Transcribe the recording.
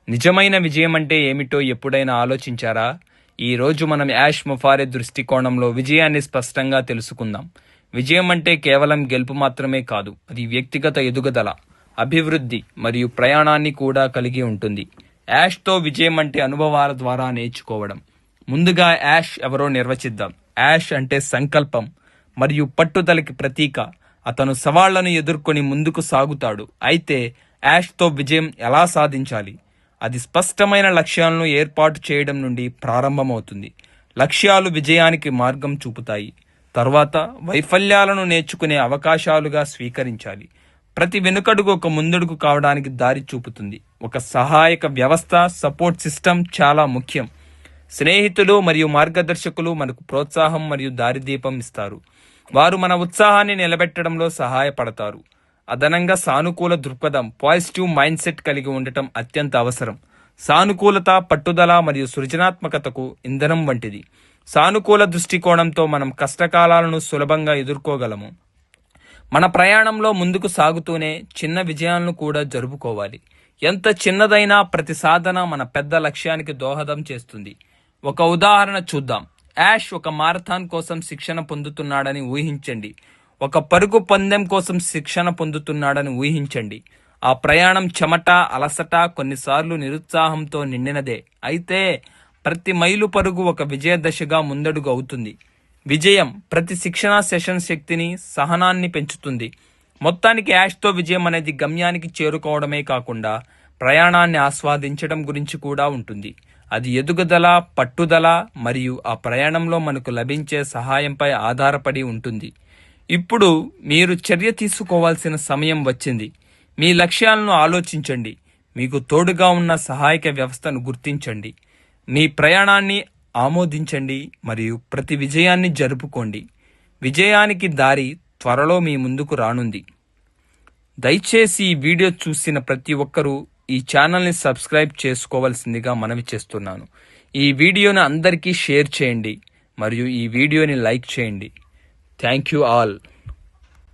నిజమైన విజయం అంటే ఏమిటో ఎప్పుడైనా ఆలోచించారా? ఈరోజు మనం యాష్ ముఫారే దృష్టికోణంలో విజయాన్ని స్పష్టంగా తెలుసుకుందాం. విజయం అంటే కేవలం గెలుపు మాత్రమే కాదు, అది వ్యక్తిగత ఎదుగుదల, అభివృద్ధి మరియు ప్రయాణాన్ని కూడా కలిగి ఉంటుంది. యాష్తో విజయం అంటే అనుభవాల ద్వారా నేర్చుకోవడం. ముందుగా యాష్ ఎవరో నిర్వచిద్దాం. యాష్ అంటే సంకల్పం మరియు పట్టుదలకి ప్రతీక. అతను సవాళ్లను ఎదుర్కొని ముందుకు సాగుతాడు. అయితే యాష్తో విజయం ఎలా సాధించాలి? అది స్పష్టమైన లక్ష్యాలను ఏర్పాటు చేయడం నుండి ప్రారంభమవుతుంది. లక్ష్యాలు విజయానికి మార్గం చూపుతాయి. తర్వాత వైఫల్యాలను నేర్చుకునే అవకాశాలుగా స్వీకరించాలి. ప్రతి వెనుకడుగు ఒక ముందడుగు కావడానికి దారి చూపుతుంది. ఒక సహాయక వ్యవస్థ, సపోర్ట్ సిస్టమ్ చాలా ముఖ్యం. స్నేహితులు మరియు మార్గదర్శకులు మనకు ప్రోత్సాహం మరియు దారిదీపం ఇస్తారు. వారు మన ఉత్సాహాన్ని నిలబెట్టడంలో సహాయపడతారు. అదనంగా సానుకూల దృక్పథం, పాజిటివ్ మైండ్ సెట్ కలిగి ఉండటం అత్యంత అవసరం. సానుకూలత పట్టుదల మరియు సృజనాత్మకతకు ఇంధనం వంటిది. సానుకూల దృష్టికోణంతో మనం కష్టకాలాలను సులభంగా ఎదుర్కోగలము. మన ప్రయాణంలో ముందుకు సాగుతూనే చిన్న విజయాలను కూడా జరుపుకోవాలి. ఎంత చిన్నదైనా ప్రతి సాధన మన పెద్ద లక్ష్యానికి దోహదం చేస్తుంది. ఒక ఉదాహరణ చూద్దాం. యాష్ ఒక మారథాన్ కోసం శిక్షణ పొందుతున్నాడని ఊహించండి. ఒక పరుగు పందెం కోసం శిక్షణ పొందుతున్నాడని ఊహించండి. ఆ ప్రయాణం చెమట, అలసట, కొన్నిసార్లు నిరుత్సాహంతో నిండినదే. అయితే ప్రతి మైలు పరుగు ఒక విజయ దశగా ముందడుగు అవుతుంది. విజయం ప్రతి శిక్షణా సెషన్ శక్తిని, సహనాన్ని పెంచుతుంది. మొత్తానికి యాష్తో విజయం అనేది గమ్యానికి చేరుకోవడమే కాకుండా ప్రయాణాన్ని ఆస్వాదించడం గురించి కూడా ఉంటుంది. అది ఎదుగుదల, పట్టుదల మరియు ఆ ప్రయాణంలో మనకు లభించే సహాయంపై ఆధారపడి ఉంటుంది. ఇప్పుడు మీరు చర్య తీసుకోవాల్సిన సమయం వచ్చింది. మీ లక్ష్యాలను ఆలోచించండి. మీకు తోడుగా ఉన్న సహాయక వ్యవస్థను గుర్తించండి. మీ ప్రయాణాన్ని ఆమోదించండి మరియు ప్రతి విజయాన్ని జరుపుకోండి. విజయానికి దారి త్వరలో మీ ముందుకు రానుంది. దయచేసి ఈ వీడియో చూసిన ప్రతి ఒక్కరూ ఈ ఛానల్ని సబ్స్క్రైబ్ చేసుకోవాల్సిందిగా మనవి చేస్తున్నాను. ఈ వీడియోని అందరికీ షేర్ చేయండి మరియు ఈ వీడియోని లైక్ చేయండి. Thank you all.